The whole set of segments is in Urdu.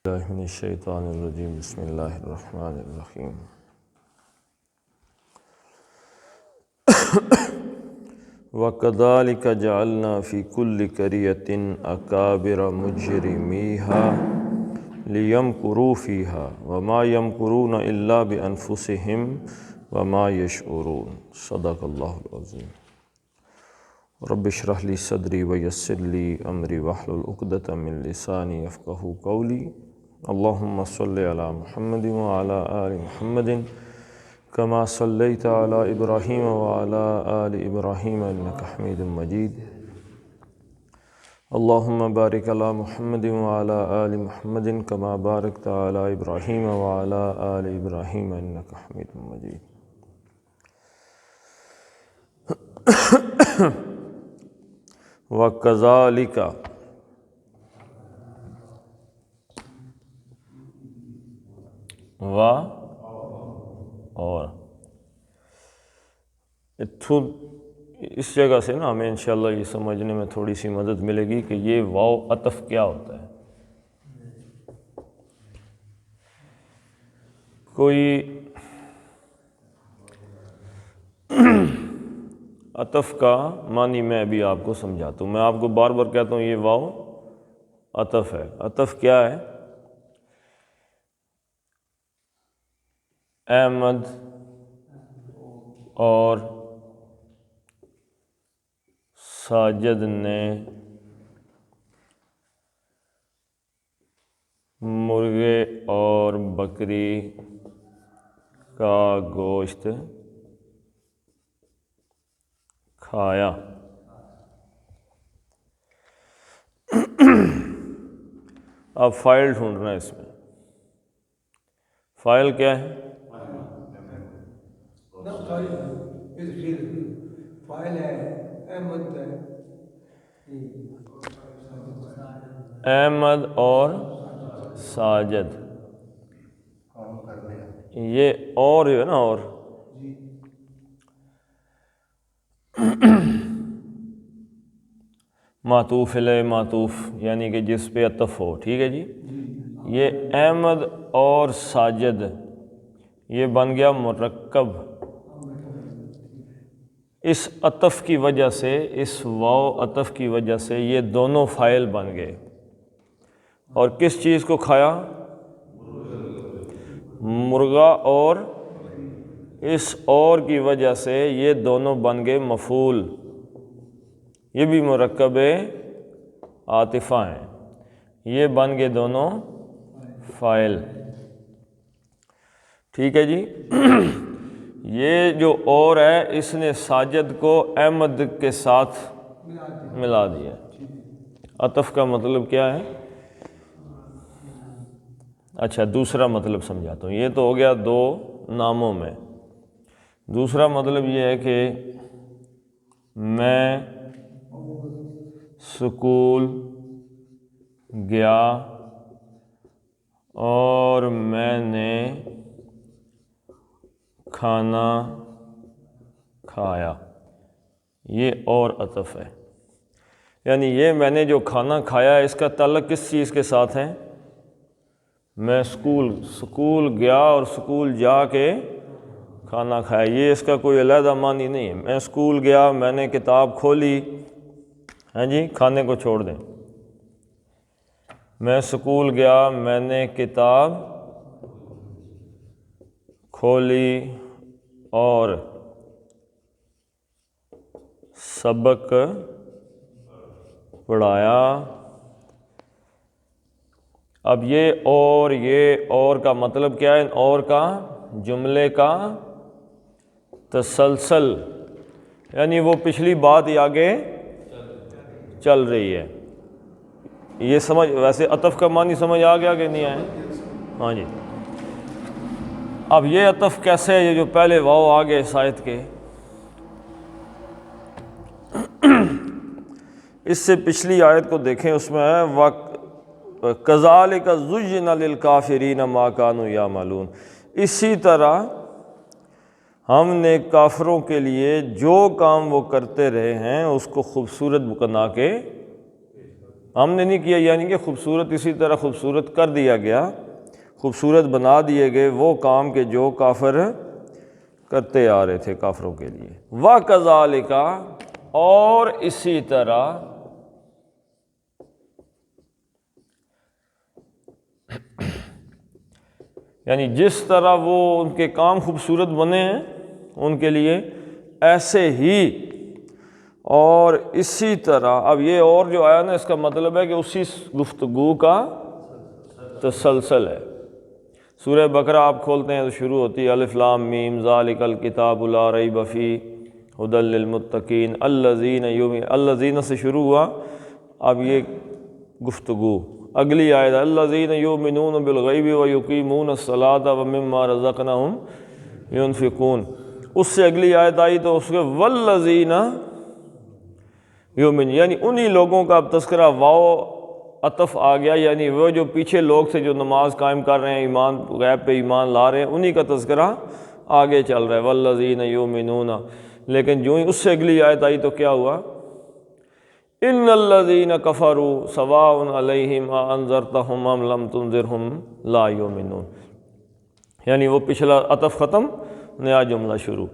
اللہ من الشیطان الرجیم بسم اللہ الرحمن الرحیم وَكَذَلِكَ جَعَلْنَا فِي كُلِّ قَرْيَةٍ أَكَابِرَ مُجْرِمِيهَا لِيَمْكُرُوا فِيهَا وَمَا يَمْكُرُونَ إِلَّا بِأَنفُسِهِمْ وَمَا يَشْعُرُونَ صدق اللہ العظیم۔ رب اشرح لي صدری ویسر لی امری واحلل عقدۃ من لسانی یفقہوا قولی۔ اللہم صلی علی محمد وعلی آل محمد کما صلیت علی ابراہیم وعلی آل ابراہیم انک حمید مجید۔ اللہم بارک علی محمد وعلی آل محمد کما بارکت علی ابراہیم وعلی آل ابراہیم انک حمید مجید۔ وَكَذَلِكَ اور اس جگہ سے نا ہمیں انشاءاللہ یہ سمجھنے میں تھوڑی سی مدد ملے گی کہ یہ واو عطف کیا ہوتا ہے۔ کوئی عطف کا معنی میں ابھی آپ کو سمجھاتا ہوں۔ میں آپ کو بار بار کہتا ہوں یہ واو عطف ہے۔ عطف کیا ہے؟ احمد اور ساجد نے مرغے اور بکری کا گوشت کھایا۔ اب فاعل ڈھونڈنا ہے اس میں۔ فاعل کیا ہے؟ احمد اور ساجد۔ یہ اور جو ہے نا اور معطوف علیہ معطوف یعنی کہ جس پہ عطف ہو، ٹھیک ہے جی۔ یہ احمد اور ساجد یہ بن گیا مرکب۔ اس عطف کی وجہ سے، اس واو عطف کی وجہ سے یہ دونوں فاعل بن گئے۔ اور کس چیز کو کھایا؟ مرغا، اور اس اور کی وجہ سے یہ دونوں بن گئے مفعول۔ یہ بھی مرکب عاطفہ ہیں، یہ بن گئے دونوں فاعل، ٹھیک ہے جی۔ یہ جو اور ہے اس نے ساجد کو احمد کے ساتھ ملا دیا۔ عطف کا مطلب کیا ہے؟ اچھا دوسرا مطلب سمجھاتا ہوں۔ یہ تو ہو گیا دو ناموں میں۔ دوسرا مطلب یہ ہے کہ میں سکول گیا اور میں نے کھانا کھایا۔ یہ اور عطف ہے، یعنی یہ میں نے جو کھانا کھایا اس کا تعلق کس چیز کے ساتھ ہے؟ میں سکول گیا اور سکول جا کے کھانا کھایا۔ یہ اس کا کوئی علیحدہ معنی نہیں ہے۔ میں سکول گیا، میں نے کتاب کھولی، ہاں جی، کھانے کو چھوڑ دیں۔ میں سکول گیا، میں نے کتاب کھولی اور سبق پڑھایا۔ اب یہ اور کا مطلب کیا ہے؟ اور کا جملے کا تسلسل، یعنی وہ پچھلی بات ہی آگے چل رہی ہے۔ یہ سمجھ، ویسے عطف کا معنی سمجھ آ گیا کہ نہیں آیا؟ ہاں جی۔ اب یہ عطف کیسے ہے؟ یہ جو پہلے واو آگے اس آیت کے، اس سے پچھلی آیت کو دیکھیں، اس میں ہے وَكَذَلِكَ زُيِّنَ لِلْكَافِرِينَ مَا كَانُوا يَعْمَلُونَ۔ اسی طرح ہم نے کافروں کے لیے جو کام وہ کرتے رہے ہیں اس کو خوبصورت بنا کے ہم نے نہیں کیا یعنی کہ خوبصورت اسی طرح خوبصورت کر دیا گیا، خوبصورت بنا دیے گئے وہ کام کہ جو کافر کرتے آ رہے تھے کافروں کے لیے۔ وَكَذَلِكَ، اور اسی طرح، یعنی جس طرح وہ ان کے کام خوبصورت بنے ہیں ان کے لیے، ایسے ہی اور اسی طرح۔ اب یہ اور جو آیا نا اس کا مطلب ہے کہ اسی گفتگو کا تسلسل ہے۔ سورہ بقرہ آپ کھولتے ہیں تو شروع ہوتی ہے الف لام میم ذالک الکتاب لا ریب فیہ ھدی للمتقین الذین الذین سے شروع ہوا، اب یہ گفتگو اگلی آیت الذین یؤمنون بالغیب ویقیمون الصلاۃ ومما رزقناہم ینفقون، اس سے اگلی آیت آئی تو اس کے والذین یؤمن، یعنی انہی لوگوں کا اب تذکرہ واو عطف آ گیا، یعنی وہ جو پیچھے لوگ تھے جو نماز قائم کر رہے ہیں، ایمان غیب پہ ایمان لا رہے ہیں، انہی کا تذکرہ آگے چل رہا ہے والذین یؤمنون۔ لیکن جو ہی اس سے اگلی آیت آئی تو کیا ہوا؟ ان الذین کفروا سواء علیہم اانذرتہم ام لم تنذرہم لا یؤمنون، یعنی وہ پچھلا عطف ختم، نیا جملہ شروع۔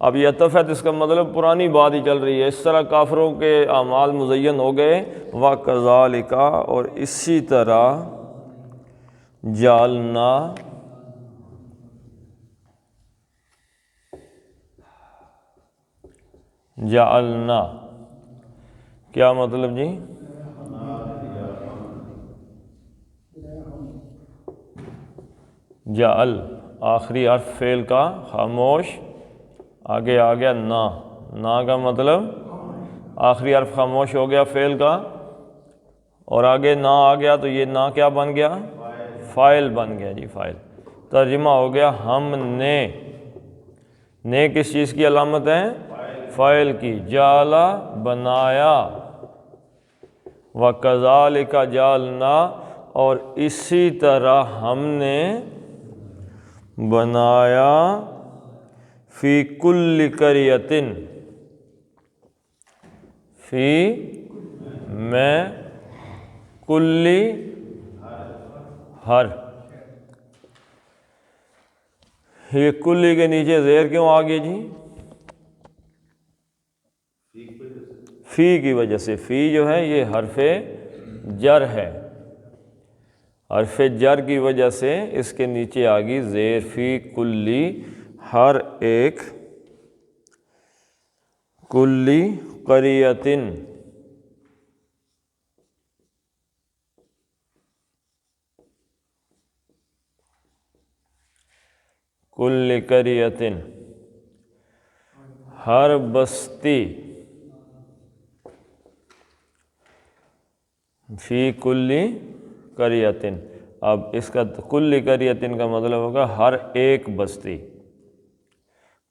اب یہ عطف ہے تو اس کا مطلب پرانی بات ہی چل رہی ہے، اس طرح کافروں کے اعمال مزین ہو گئے۔ وَكَذَلِكَ، اور اسی طرح جعلنا، جعلنا کیا مطلب جی؟ جعل آخری حرف فعل کا خاموش، آگے آ گیا نا کا مطلب آخری حرف خاموش ہو گیا فعل کا، اور آگے نا آ گیا تو یہ نا کیا بن گیا؟ فاعل بن گیا جی، فاعل۔ ترجمہ ہو گیا ہم نے کس چیز کی علامت ہے؟ فاعل کی۔ جعل بنایا، وَكَذَلِكَ جعلنا، اور اسی طرح ہم نے بنایا فی کل قریۃ، فی میں کلی ہر، یہ کلی کے نیچے زیر کیوں آ گئی جی؟ فی کی وجہ سے، فی جو ہے یہ حرف جر ہے، حرف جر کی وجہ سے اس کے نیچے آ گئی زیر، فی کلی ہر ایک، کلی قریۃ کل قریۃ، ہر بستی، فی کلی قریۃ، اب اس کا کل قریۃ کا مطلب ہوگا ہر ایک بستی،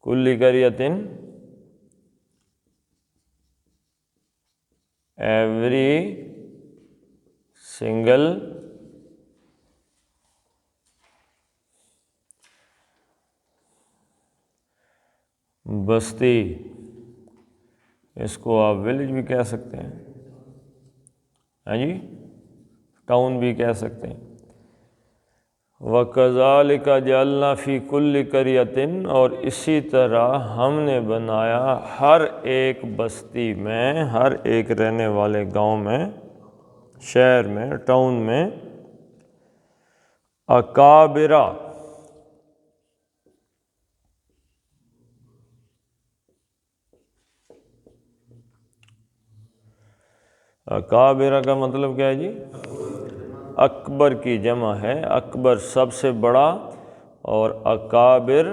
کل قریۃ ایوری سنگل بستی، اس کو آپ ولیج بھی کہہ سکتے ہیں، ہاں جی، ٹاؤن بھی کہہ سکتے ہیں۔ وَكَذَلِكَ جَعَلْنَا فِي كُلِّ قَرْيَةٍ، اور اسی طرح ہم نے بنایا ہر ایک بستی میں، ہر ایک رہنے والے گاؤں میں، شہر میں، ٹاؤن میں، اکابرہ، اکابرہ کا مطلب کیا ہے جی؟ اکبر کی جمع ہے، اکبر سب سے بڑا، اور اکابر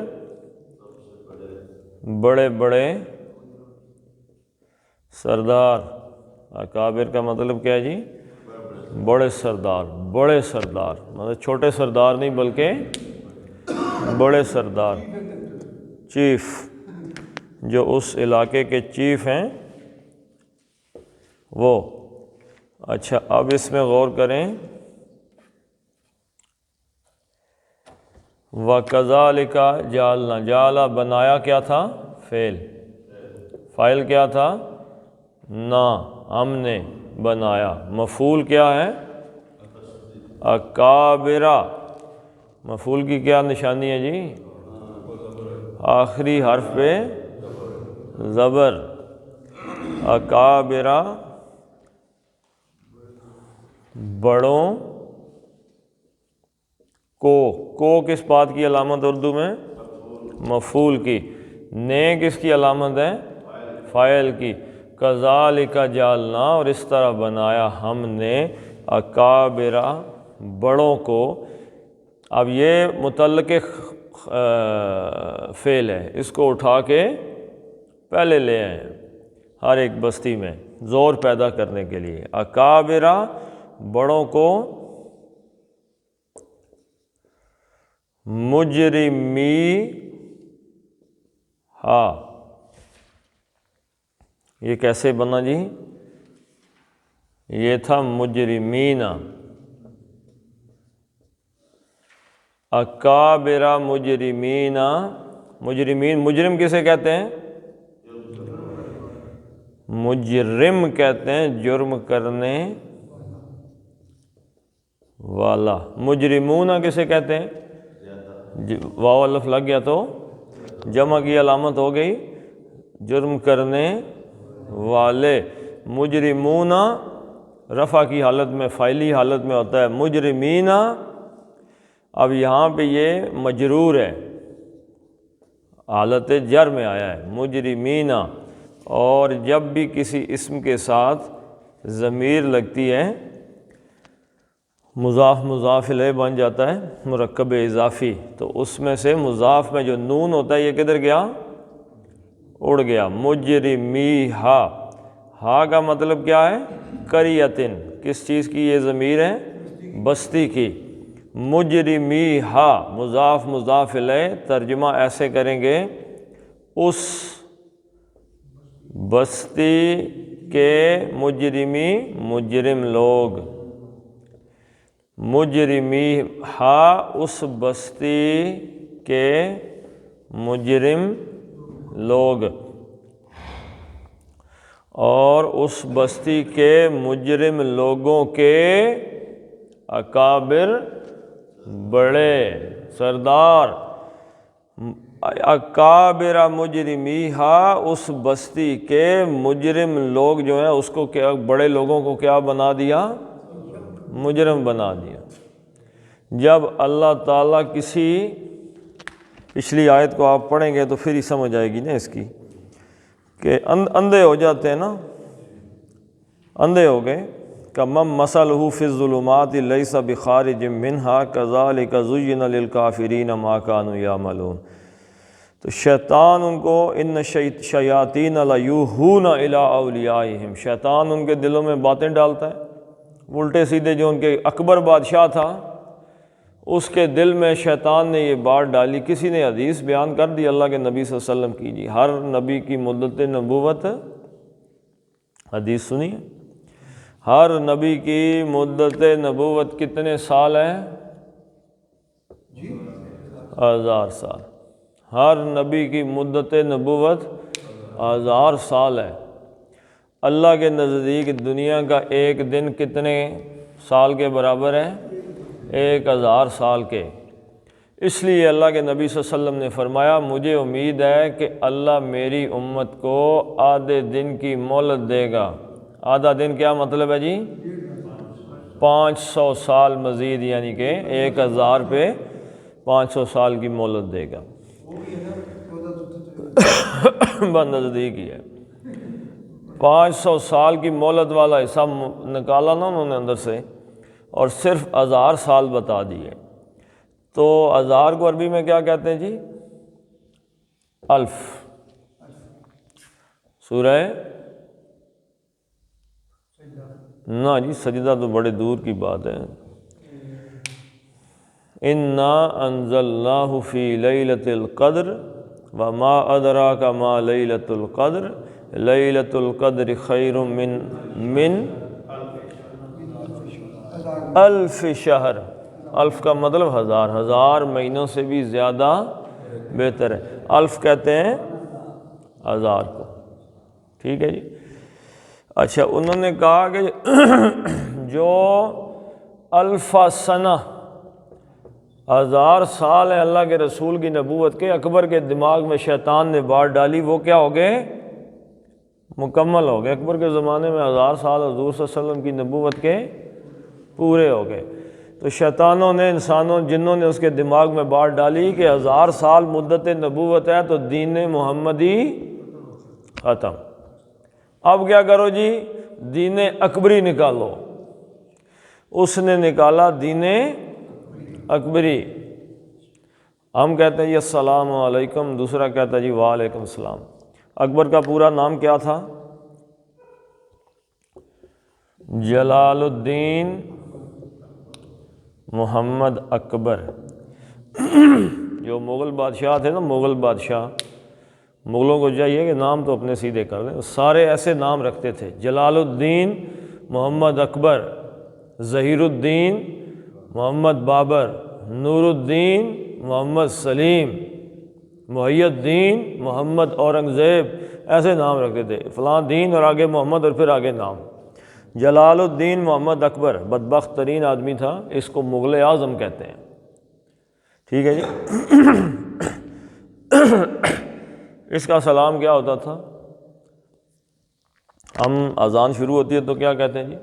بڑے بڑے سردار۔ اکابر کا مطلب کیا ہے جی؟ بڑے سردار، بڑے سردار، مطلب چھوٹے سردار نہیں بلکہ بڑے سردار، چیف، جو اس علاقے کے چیف ہیں وہ۔ اچھا اب اس میں غور کریں، وَكَذَلِكَ جَعَلْنَا، جعل بنایا کیا تھا؟ فعل، فاعل کیا تھا؟ نا، ہم نے، بنایا۔ مفعول کیا ہے؟ اکابرہ۔ مفعول کی کیا نشانی ہے جی؟ آخری حرف پہ زبر۔ اکابرہ بڑوں کو کس بات کی علامت اردو میں؟ مفعول کی۔ نے کس کی علامت ہے؟ فاعل کی۔ کذالک جعلنا، اور اس طرح بنایا ہم نے، اکابرہ بڑوں کو۔ اب یہ متعلق فعل ہے، اس کو اٹھا کے پہلے لے آئیں ہر ایک بستی میں زور پیدا کرنے کے لیے۔ اکابرہ بڑوں کو، مجرمی ہا، یہ کیسے بنا جی؟ یہ تھا مجرمین۔ اکابرہ مجرمین، مجرمین، مجرم کسے کہتے ہیں؟ مجرم کہتے ہیں جرم کرنے والا۔ مجرمون کسے کہتے ہیں؟ واو الف لگ گیا تو جمع کی علامت ہو گئی، جرم کرنے والے۔ مجرمون رفع کی حالت میں، فاعلی حالت میں ہوتا ہے، مجرمین۔ اب یہاں پہ یہ مجرور ہے، حالت جر میں آیا ہے، مجرمین۔ اور جب بھی کسی اسم کے ساتھ ضمیر لگتی ہے، مضاف مضاف الیہ بن جاتا ہے مرکب اضافی، تو اس میں سے مضاف میں جو نون ہوتا ہے یہ کدھر گیا؟ اڑ گیا۔ مجرمی ہا، ہا کا مطلب کیا ہے؟ قریۃن، کس چیز کی یہ ضمیر ہے؟ بستی کی۔ مجرمی ہا مضاف مضاف الیہ، ترجمہ ایسے کریں گے، اس بستی کے مجرمی مجرم لوگ۔ مجرمی ہا اس بستی کے مجرم لوگ، اور اس بستی کے مجرم لوگوں کے اکابر بڑے سردار۔ اکابر مجرمی ہا اس بستی کے مجرم لوگ جو ہیں اس کو کیا، بڑے لوگوں کو کیا بنا دیا؟ مجرم بنا دیا۔ جب اللہ تعالیٰ کسی، پچھلی آیت کو آپ پڑھیں گے تو پھر ہی سمجھ آئے گی نا اس کی، کہ اندھے ہو جاتے ہیں نا، اندھے ہو گئے، کمم مثلہ فی الظلمات لیس بخارج منہا کذالک زین للکافرین ما کانوا یعملون۔ تو شیطان ان کو، ان شیاطین لیوحون الی اولیائہم، شیطان ان کے دلوں میں باتیں ڈالتا ہے الٹے سیدھے۔ جو ان کے اکبر بادشاہ تھا اس کے دل میں شیطان نے یہ بات ڈالی۔ کسی نے حدیث بیان کر دی اللہ کے نبی صلی اللہ علیہ وسلم کی، جی ہر نبی کی مدت نبوت، حدیث سنی ہے، ہر نبی کی مدت نبوت کتنے سال ہے؟ 1000 سال۔ ہر نبی کی مدت نبوت 1000 سال ہے۔ اللہ کے نزدیک دنیا کا ایک دن کتنے سال کے برابر ہے؟ 1000 سال کے۔ اس لیے اللہ کے نبی صلی اللہ علیہ وسلم نے فرمایا، مجھے امید ہے کہ اللہ میری امت کو آدھے دن کی مہلت دے گا۔ آدھا دن کیا مطلب ہے جی؟ 500 سال مزید، یعنی کہ 1000 پہ 500 سال کی مہلت دے گا۔ بس نزدیک ہی ہے۔ 500 سال کی مہلت والا حصہ نکالا نا انہوں نے اندر سے، اور صرف 1000 سال بتا دیے۔ تو 1000 کو عربی میں کیا کہتے ہیں جی؟ الف۔ سورہ نا جی، سجدہ تو بڑے دور کی بات ہے۔ انا انزلناہ فی لیلۃ القدر وما ادراک ما لیلۃ القدر لیلۃ القدر خیر من الف شہر۔ الف کا مطلب 1000، 1000 مہینوں سے بھی زیادہ بہتر ہے۔ الف کہتے ہیں 1000 کو، ٹھیک ہے جی۔ اچھا، انہوں نے کہا کہ جو الفا سنہ 1000 سال ہے اللہ کے رسول کی نبوت کے، اکبر کے دماغ میں شیطان نے بات ڈالی، وہ کیا ہو گئے؟ مکمل ہو گئے۔ اکبر کے زمانے میں 1000 سال حضور صلی اللہ علیہ وسلم کی نبوت کے پورے ہو گئے۔ تو شیطانوں نے، انسانوں، جنوں نے اس کے دماغ میں بات ڈالی کہ 1000 سال مدت نبوت ہے تو دین محمدی ختم۔ اب کیا کرو جی؟ دین اکبری نکالو۔ اس نے نکالا دین اکبری۔ ہم کہتے ہیں جی السلام علیکم، دوسرا کہتا ہے جی وعلیکم السلام۔ اکبر کا پورا نام کیا تھا؟ جلال الدین محمد اکبر۔ جو مغل بادشاہ تھے نا، مغل بادشاہ، مغلوں کو چاہیے کہ نام تو اپنے سیدھے کر دیں، سارے ایسے نام رکھتے تھے: جلال الدین محمد اکبر، ظہیر الدین محمد بابر، نور الدین محمد سلیم، محی الدین محمد اورنگزیب، ایسے نام رکھتے تھے، فلاں دین اور آگے محمد اور پھر آگے نام۔ جلال الدین محمد اکبر بدبخت ترین آدمی تھا، اس کو مغل اعظم کہتے ہیں، ٹھیک ہے جی۔ اس کا سلام کیا ہوتا تھا؟ ہم اذان شروع ہوتی ہے تو کیا کہتے ہیں جی؟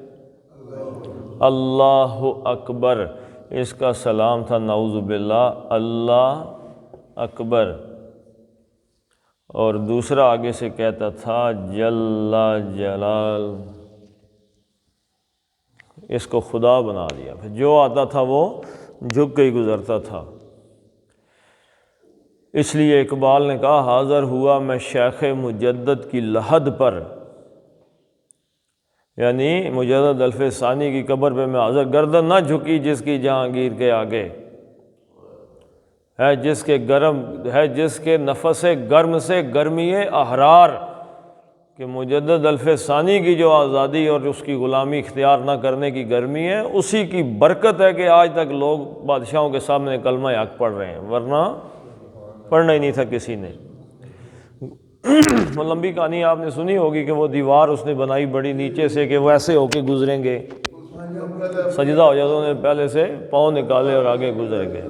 اللہ اکبر۔ اس کا سلام تھا نعوذ باللہ اللہ اکبر، اور دوسرا آگے سے کہتا تھا جل جلال۔ اس کو خدا بنا دیا، پھر جو آتا تھا وہ جھک کے ہی گزرتا تھا۔ اس لیے اقبال نے کہا حاضر ہوا میں شیخ مجدد کی لحد پر، یعنی مجدد الف ثانی کی قبر پہ میں حاضر، گردن نہ جھکی جس کی جہانگیر کے آگے، ہے جس کے گرم ہے جس کے نفس گرم سے گرمی احرار، کہ مجدد الف ثانی کی جو آزادی اور اس کی غلامی اختیار نہ کرنے کی گرمی ہے، اسی کی برکت ہے کہ آج تک لوگ بادشاہوں کے سامنے کلمہ حق پڑھ رہے ہیں، ورنہ پڑھنا ہی نہیں تھا کسی نے۔ وہ لمبی کہانی آپ نے سنی ہوگی کہ وہ دیوار اس نے بنائی بڑی نیچے سے کہ وہ ایسے ہو کے گزریں گے، سجدہ ہو جاتا، انہوں نے پہلے سے پاؤں نکالے اور آگے گزر گئے۔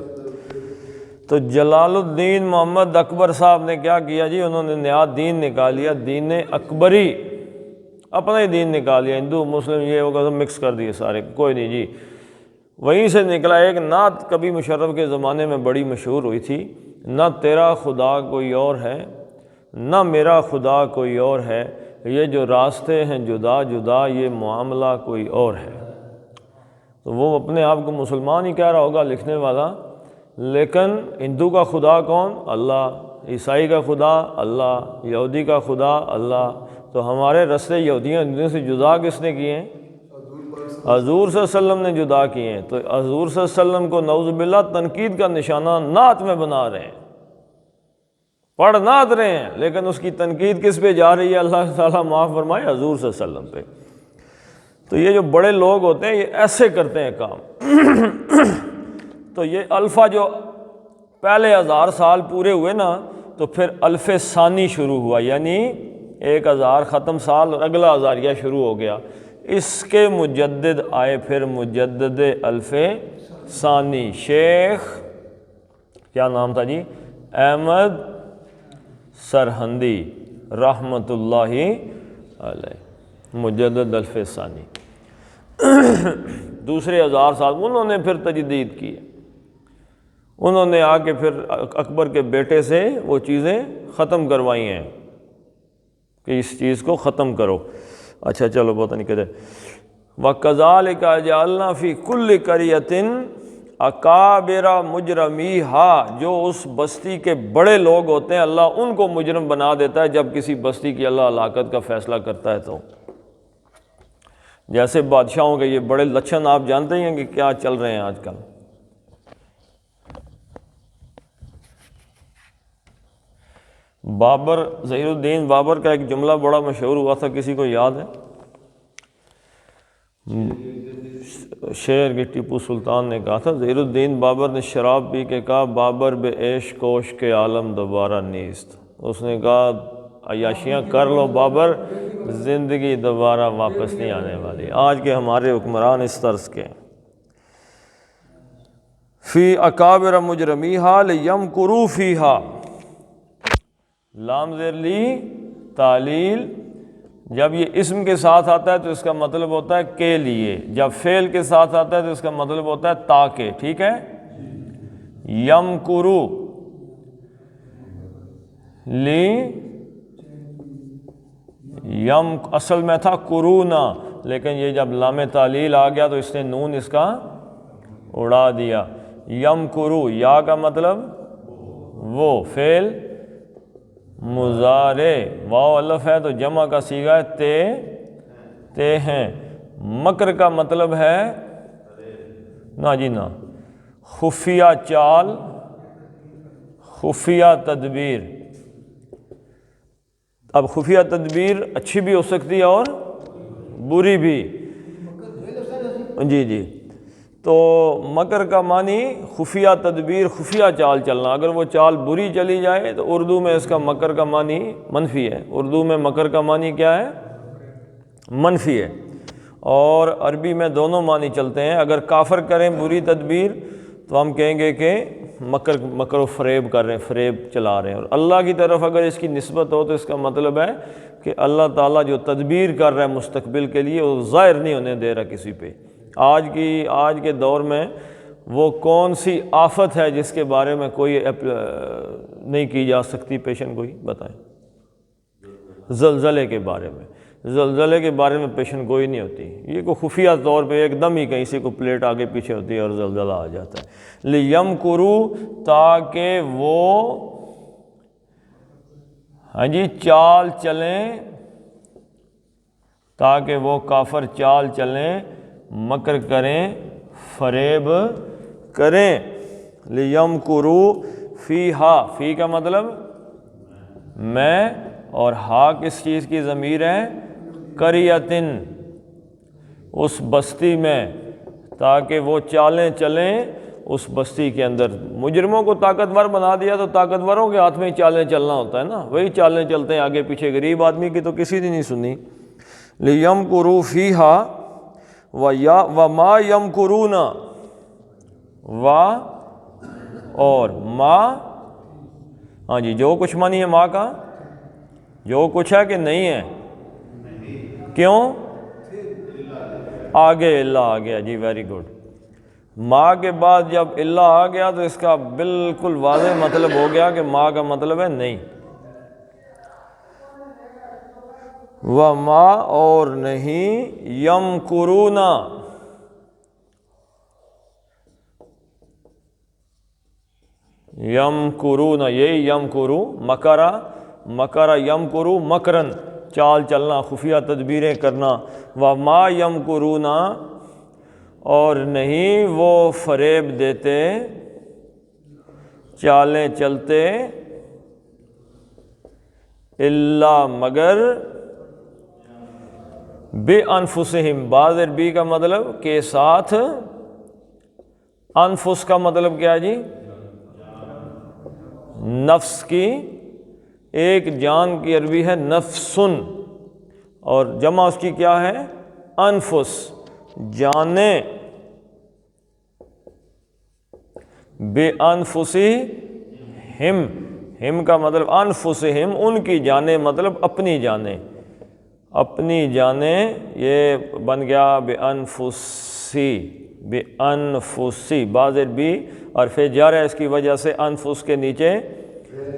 تو جلال الدین محمد اکبر صاحب نے کیا کیا جی؟ انہوں نے نیا دین نکالیا، دین اکبری، اپنا ہی دین نکالیا، ہندو مسلم یہ ہوگا سب مکس کر دیے سارے، کوئی نہیں جی۔ وہیں سے نکلا ایک نعت کبھی مشرف کے زمانے میں بڑی مشہور ہوئی تھی: نہ تیرا خدا کوئی اور ہے، نہ میرا خدا کوئی اور ہے، یہ جو راستے ہیں جدا جدا، یہ معاملہ کوئی اور ہے۔ تو وہ اپنے آپ کو مسلمان ہی کہہ رہا ہوگا لکھنے والا، لیکن ہندو کا خدا کون؟ اللہ۔ عیسائی کا خدا اللہ، یہودی کا خدا اللہ۔ تو ہمارے رستے یہودیوں ہندوؤں سے جدا کس نے کیے ہیں؟ حضور صلی اللہ علیہ وسلم نے جدا کیے ہیں۔ تو حضور صلی اللہ علیہ وسلم کو نعوذ باللہ تنقید کا نشانہ نعت میں بنا رہے ہیں، پڑھ نعت رہے ہیں، لیکن اس کی تنقید کس پہ جا رہی ہے؟ اللہ تعالیٰ معاف فرمائے، حضور صلی اللہ علیہ وسلم پہ۔ تو یہ جو بڑے لوگ ہوتے ہیں یہ ایسے کرتے ہیں کام۔ تو یہ الفا جو پہلے 1000 سال پورے ہوئے نا، تو پھر الف ثانی شروع ہوا، یعنی 1000 ختم سال اور اگلا ہزاریہ شروع ہو گیا۔ اس کے مجدد آئے پھر مجدد الف ثانی، شیخ کیا نام تھا جی؟ احمد سرہندی رحمۃ اللہ علیہ، مجدد الف ثانی۔ دوسرے 1000 سال انہوں نے پھر تجدید کی، انہوں نے آ کے پھر اکبر کے بیٹے سے وہ چیزیں ختم کروائی ہیں کہ اس چیز کو ختم کرو۔ اچھا چلو پتہ نہیں کہتے وَكَذَلِكَ جَعَلْنَا فِي كُلِّ قَرْيَةٍ أَكَابِرَ مُجْرِمِيهَا، جو اس بستی کے بڑے لوگ ہوتے ہیں اللہ ان کو مجرم بنا دیتا ہے جب کسی بستی کی اللہ ہلاکت کا فیصلہ کرتا ہے۔ تو جیسے بادشاہوں کے یہ بڑے لچھن آپ جانتے ہیں کہ کیا چل رہے ہیں آج کل۔ بابر، ظہیر الدین بابر کا ایک جملہ بڑا مشہور ہوا تھا، کسی کو یاد ہے؟ شعر کی ٹیپو سلطان نے کہا تھا، ظہیر الدین بابر نے شراب پی کے کہا بابر بے عیش کوش کے عالم دوبارہ نیست۔ اس نے کہا عیاشیاں کر لو بابر، زندگی دوبارہ واپس نہیں آنے والی۔ آج کے ہمارے حکمران اس طرز کے ہیں۔ فی اکابر مجرمیہا لیمکروا فیہا، لام زیر لی تعلیل، جب یہ اسم کے ساتھ آتا ہے تو اس کا مطلب ہوتا ہے کے لیے، جب فعل کے ساتھ آتا ہے تو اس کا مطلب ہوتا ہے تاکہ، ٹھیک ہے۔ یمکروا لی، یم اصل میں تھا کرونا، لیکن یہ جب لام تعلیل آ گیا تو اس نے نون اس کا اڑا دیا۔ یمکروا، یا کا مطلب وہ، فعل مضارع، واو الف ہے تو جمع کا صیغہ ہے تے ہیں۔ مکر کا مطلب ہے نا جی نا، خفیہ چال، خفیہ تدبیر۔ اب خفیہ تدبیر اچھی بھی ہو سکتی ہے اور بری بھی، جی۔ تو مکر کا معنی خفیہ تدبیر، خفیہ چال چلنا، اگر وہ چال بری چلی جائے تو اردو میں اس کا مکر کا معنی منفی ہے۔ اردو میں مکر کا معنی کیا ہے؟ منفی ہے، اور عربی میں دونوں معنی چلتے ہیں۔ اگر کافر کریں بری تدبیر تو ہم کہیں گے کہ مکر و فریب کر رہے ہیں، فریب چلا رہے ہیں۔ اور اللہ کی طرف اگر اس کی نسبت ہو تو اس کا مطلب ہے کہ اللہ تعالیٰ جو تدبیر کر رہا ہے مستقبل کے لیے وہ ظاہر نہیں ہونے دے رہا کسی پہ۔ آج کے دور میں وہ کون سی آفت ہے جس کے بارے میں کوئی نہیں کی جا سکتی پیشن گوئی؟ بتائیں۔ زلزلے کے بارے میں، زلزلے کے بارے میں پیشن گوئی نہیں ہوتی۔ یہ کوئی خفیہ طور پہ ایک دم ہی کہیں سے کوئی پلیٹ آگے پیچھے ہوتی ہے اور زلزلہ آ جاتا ہے۔ لیمکروا، تاکہ وہ چال چلیں، تاکہ وہ کافر چال چلیں، مکر کریں، فریب کریں۔ لیمکروا فیہا، فی کا مطلب میں، اور ہا کس چیز کی ضمیر ہے؟ قریۃ، اس بستی میں، تاکہ وہ چالیں چلیں اس بستی کے اندر۔ مجرموں کو طاقتور بنا دیا تو طاقتوروں کے ہاتھ میں ہی چالیں چلنا ہوتا ہے نا، وہی چالیں چلتے ہیں آگے پیچھے، غریب آدمی کی تو کسی نے نہیں سنی۔ لیمکروا فیہا وما یمکرون، اور ما، ہاں جی، جو کچھ معنی ہے ماں کا، جو کچھ ہے کہ نہیں ہے؟ کیوں؟ آگے اللہ آ گیا، جی ویری گڈ۔ ماں کے بعد جب اللہ آ گیا تو اس کا بالکل واضح مطلب ہو گیا کہ ماں کا مطلب ہے نہیں۔ وما، اور نہیں، یمکرون، یمکرون، یہی یمکرو، مکرا یمکرو مکرن، چال چلنا، خفیہ تدبیریں کرنا۔ وما یمکرون، اور نہیں وہ فریب دیتے، چالیں چلتے، الا مگر، بِانفسہم، بازر بی کا مطلب کے ساتھ، انفس کا مطلب کیا جی؟ نفس کی، ایک جان کی عربی ہے نفسن، اور جمع اس کی کیا ہے؟ انفس، جانیں۔ بِانفسہم، ہم کا مطلب انفسہم، ان کی جانیں، مطلب اپنی جانیں، اپنی جانیں، یہ بن گیا بِانفسی، بِانفسی، بازر بی حرف جر ہے، اس کی وجہ سے انفس کے نیچے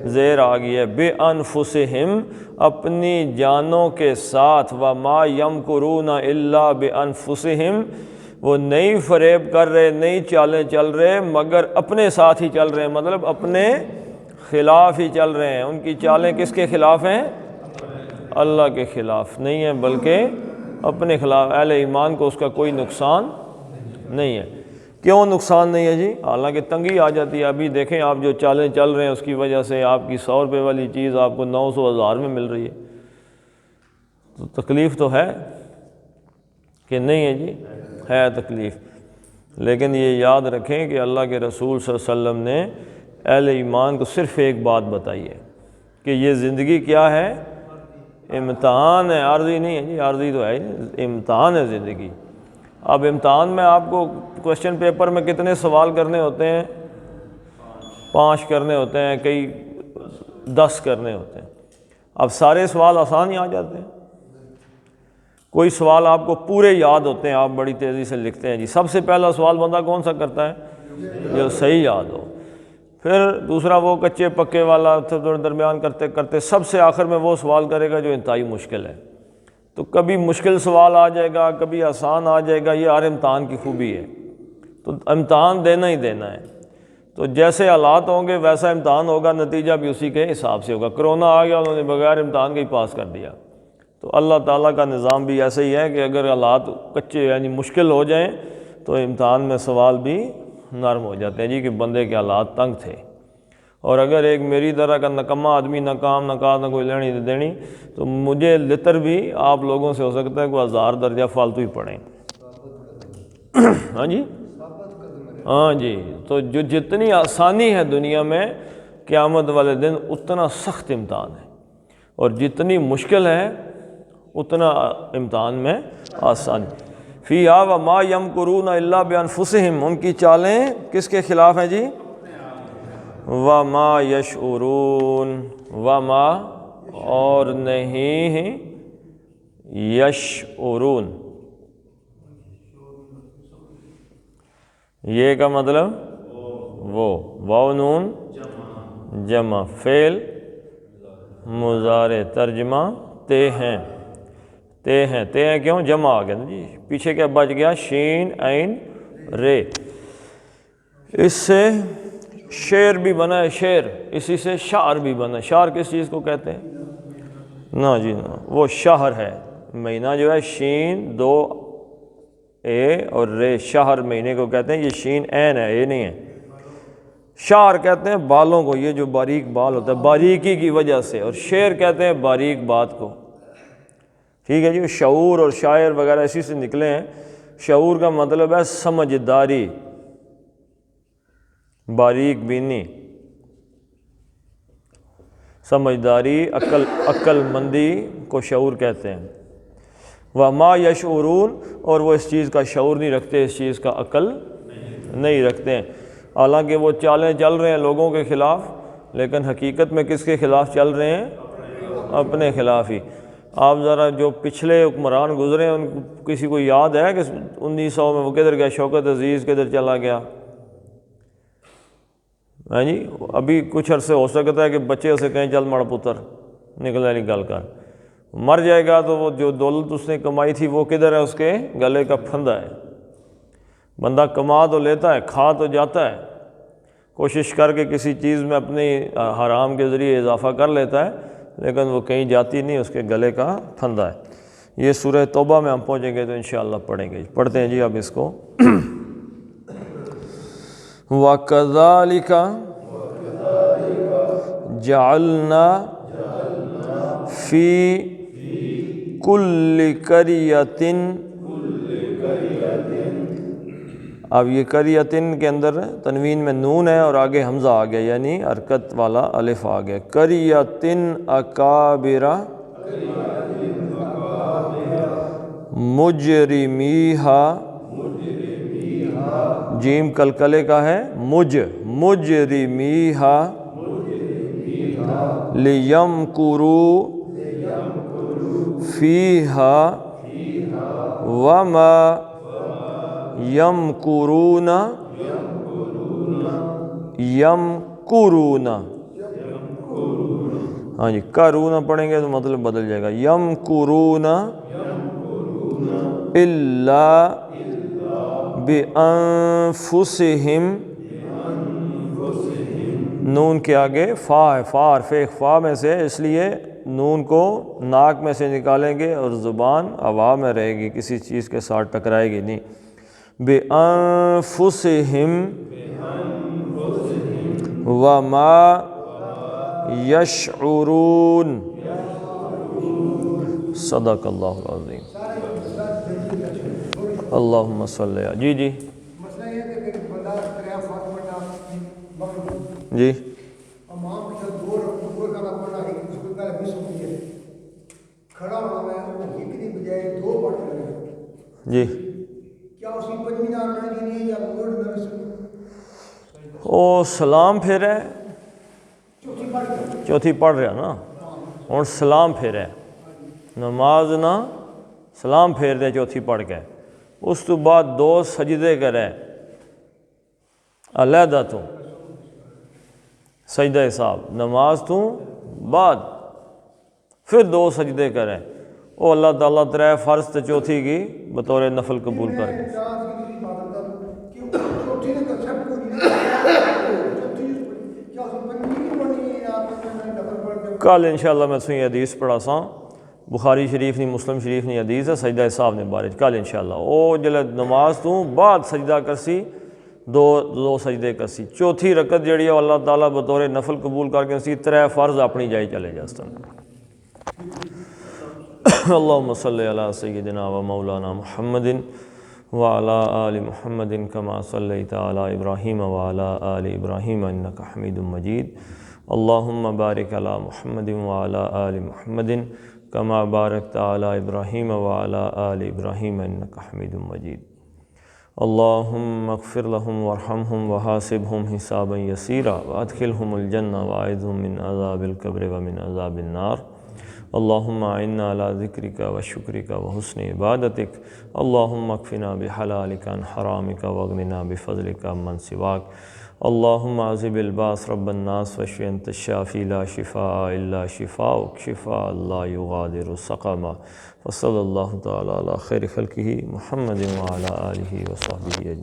زیر آ گئی ہے۔ بِانفسہم، اپنی جانوں کے ساتھ، وما یمکرون الا بِانفسہم، وہ نہیں فریب کر رہے، نہیں چالیں چل رہے مگر اپنے ساتھ ہی چل رہے ہیں، مطلب اپنے خلاف ہی چل رہے ہیں۔ ان کی چالیں کس کے خلاف ہیں؟ اللہ کے خلاف نہیں ہے، بلکہ اپنے خلاف۔ اہل ایمان کو اس کا کوئی نقصان نہیں ہے۔ کیوں نقصان نہیں ہے جی؟ حالانکہ تنگی آ جاتی ہے۔ ابھی دیکھیں آپ جو چالیں چل رہے ہیں اس کی وجہ سے آپ کی 100 روپے والی چیز آپ کو 900 1000 میں مل رہی ہے، تو تکلیف تو ہے کہ نہیں ہے جی؟ ہے تکلیف۔ لیکن یہ یاد رکھیں کہ اللہ کے رسول صلی اللہ علیہ وسلم نے اہل ایمان کو صرف ایک بات بتائی ہے کہ یہ زندگی کیا ہے؟ امتحان ہے، عارضی نہیں ہے جی، عارضی تو ہے ہی نہیں، امتحان ہے زندگی۔ اب امتحان میں آپ کو کوشچن پیپر میں کتنے سوال کرنے ہوتے ہیں؟ 5 کرنے ہوتے ہیں، کئی 10 کرنے ہوتے ہیں۔ اب سارے سوال آسان ہی آ جاتے ہیں، کوئی سوال آپ کو پورے یاد ہوتے ہیں، آپ بڑی تیزی سے لکھتے ہیں جی۔ سب سے پہلا سوال بندہ کون سا کرتا ہے؟ جو صحیح یاد ہو۔ پھر دوسرا وہ کچے پکے والا درمیان کرتے کرتے سب سے آخر میں وہ سوال کرے گا جو انتہائی مشکل ہے۔ تو کبھی مشکل سوال آ جائے گا، کبھی آسان آ جائے گا، یہ ہر امتحان کی خوبی ہے۔ تو امتحان دینا ہی دینا ہے، تو جیسے حالات ہوں گے ویسا امتحان ہوگا، نتیجہ بھی اسی کے حساب سے ہوگا۔ کرونا آ گیا، انہوں نے بغیر امتحان کے ہی پاس کر دیا۔ تو اللہ تعالیٰ کا نظام بھی ایسے ہی ہے کہ اگر حالات کچے یعنی مشکل ہو جائیں تو امتحان میں سوال بھی نرم ہو جاتے ہیں جی، کہ بندے کے حالات تنگ تھے۔ اور اگر ایک میری طرح کا نکمہ آدمی، نہ کام نہ کاج نہ کوئی لینی نہ دینی، تو مجھے لطر بھی آپ لوگوں سے ہو سکتا ہے کوئی 1000 درجہ فالتو ہی پڑھیں۔ ہاں جی، ہاں جی۔ تو جو جتنی آسانی ہے دنیا میں، قیامت والے دن اتنا سخت امتحان ہے، اور جتنی مشکل ہے اتنا امتحان میں آسانی۔ فیہا وما یمکرون الا بانفسہم، ان کی چالیں کس کے خلاف ہیں جی؟ وما یشعرون، وما اور نہیں، یشعرون، یہ کا مطلب وہ، واو نون جمع، فعل مضارع، ترجمہ تے ہیں، تے ہیں، تے ہیں کیوں؟ جمع آ گیا نا جی، پیچھے کیا بچ گیا؟ شین عین رے۔ اس سے شعر بھی بنا ہے، شعر، اسی سے شعر بھی بنا ہے۔ شعر کس چیز کو کہتے ہیں؟ نا جی نا، وہ شہر ہے، مہینہ جو ہے شین 2 اے اور رے، شہر مہینے کو کہتے ہیں۔ یہ شین عین ہے، یہ نہیں ہے۔ شعر کہتے ہیں بالوں کو، یہ جو باریک بال ہوتا ہے باریکی کی وجہ سے، اور شعر کہتے ہیں باریک بات کو۔ ٹھیک ہے جی، شعور اور شاعر وغیرہ اسی سے نکلے ہیں۔ شعور کا مطلب ہے سمجھداری، باریک بینی، سمجھداری، عقل مندی کو شعور کہتے ہیں۔ وما یشعرون، اور وہ اس چیز کا شعور نہیں رکھتے، اس چیز کا عقل نہیں رکھتے ہیں۔ حالانکہ وہ چالیں چل رہے ہیں لوگوں کے خلاف، لیکن حقیقت میں کس کے خلاف چل رہے ہیں؟ اپنے خلاف ہی۔ آپ ذرا جو پچھلے حکمران گزرے ہیں، ان کسی کو یاد ہے کہ 1900 میں وہ کدھر گیا؟ شوکت عزیز کدھر چلا گیا؟ ہاں جی، ابھی کچھ عرصے ہو سکتا ہے کہ بچے اسے کہیں چل مڑ پتر نکل نکل کر، مر جائے گا تو وہ جو دولت اس نے کمائی تھی وہ کدھر ہے؟ اس کے گلے کا پھندا ہے۔ بندہ کما تو لیتا ہے، کھا تو جاتا ہے، کوشش کر کے کسی چیز میں اپنی حرام کے ذریعے اضافہ کر لیتا ہے، لیکن وہ کہیں جاتی نہیں، اس کے گلے کا پھندا ہے۔ یہ سورہ توبہ میں ہم پہنچیں گے تو انشاءاللہ پڑھیں گے۔ پڑھتے ہیں جی اب اس کو۔ وَكَذَلِكَ جَعَلْنَا فِي كُلِّ قَرْيَةٍ، اب یہ قریۃ کے اندر تنوین میں نون ہے اور آگے حمزہ آ گیا، یعنی حرکت والا الف آ گیا۔ قریۃ اکابر مجرمیہا، جیم کلکلے کا ہے، مجرمیہا، لیمکروا فیہا وما یمکرون، یمکرون، ہاں جی، کرون پڑھیں گے تو مطلب بدل جائے گا، یمکرون الا بانفسہم، نون کے آگے فا ہے، فا حرف اخفا میں سے، اس لیے نون کو ناک میں سے نکالیں گے اور زبان ہوا میں رہے گی، کسی چیز کے ساتھ ٹکرائے گی نہیں۔ بِأَنفُسِهِمْ وَمَا يَشْعُرُونَ، صدق اللہ العظیم۔ اللہم صلی علی، جی جی مسئلہ یہ ہے کہ بندہ کریا فاتح پڑھنا جی، امام کے ساتھ دو رکعت کا پڑھنا ہے، اس کو پہلے مس ہوتی ہے، جی کیا اسی پنجویں نام لینی ہے یا موڑ نہ وہ سلام پھیرا ہے، چوتھی پڑھ کے چوتھی پڑھ رہا نا ہوں، سلام پھیرا ہے نماز نہ سلام پھیر دے چوتھی پڑھ کے، اس تو بعد 2 سجدے کرے علیحدہ تو سجدہ صاحب نماز تو بعد پھر 2 سجدے کرے، وہ اللہ تعالیٰ 3 فرض تے چوتھی کی بطور نفل قبول کر کے۔ چوتھی نے کنسپٹ کو نہیں چوتھی کیا اسی پنجویں کی پڑھنی ہے یا پنجویں نفل پڑھ کے کل انشاءاللہ میں تھوڑی حدیث پڑھا سا، بخاری شریف نہیں مسلم شریف نہیں حدیث ہے سجدہ صاحب نے بارے کل انشاءاللہ وہ جلے نماز تو بعد سجدہ کرسی 2 سجدے کرسی، چوتھی رکعت جڑی ہے اللہ تعالیٰ بطور نفل قبول کر کے سی 3 فرض اپنی جائی چلے جاستن۔ اللہم صلی علی سیدنا و مولانا محمد وعلی آل محمد کما صلیت علی ابراہیم وعلی آل ابراہیم انکا حمید مجید، اللہم بارک علی محمد وعلی آل محمد کما بارکت علی ابراہیم وعلی آل ابراہیم انکا حمید مجید، اللہم اغفر لهم وارحمهم وحاسبهم حسابا یسیرا وادخلهم الجنہ واعذهم من عذاب القبر ومن عذاب النار، اللہم اعنا علی ذکرک وشکرک وحسن عبادتک، اللہم اکفنا بحلالک عن حرامک واغننا بفضلک عمن سواک، اللہم عذب الباس رب الناس واشف انت الشافی لا شفاء الا شفاؤک شفاء لا یغادر سقما، وصلی اللہ تعالی علی خیر خلقہ محمد وعلی آلہ وصحبہ اجمعین۔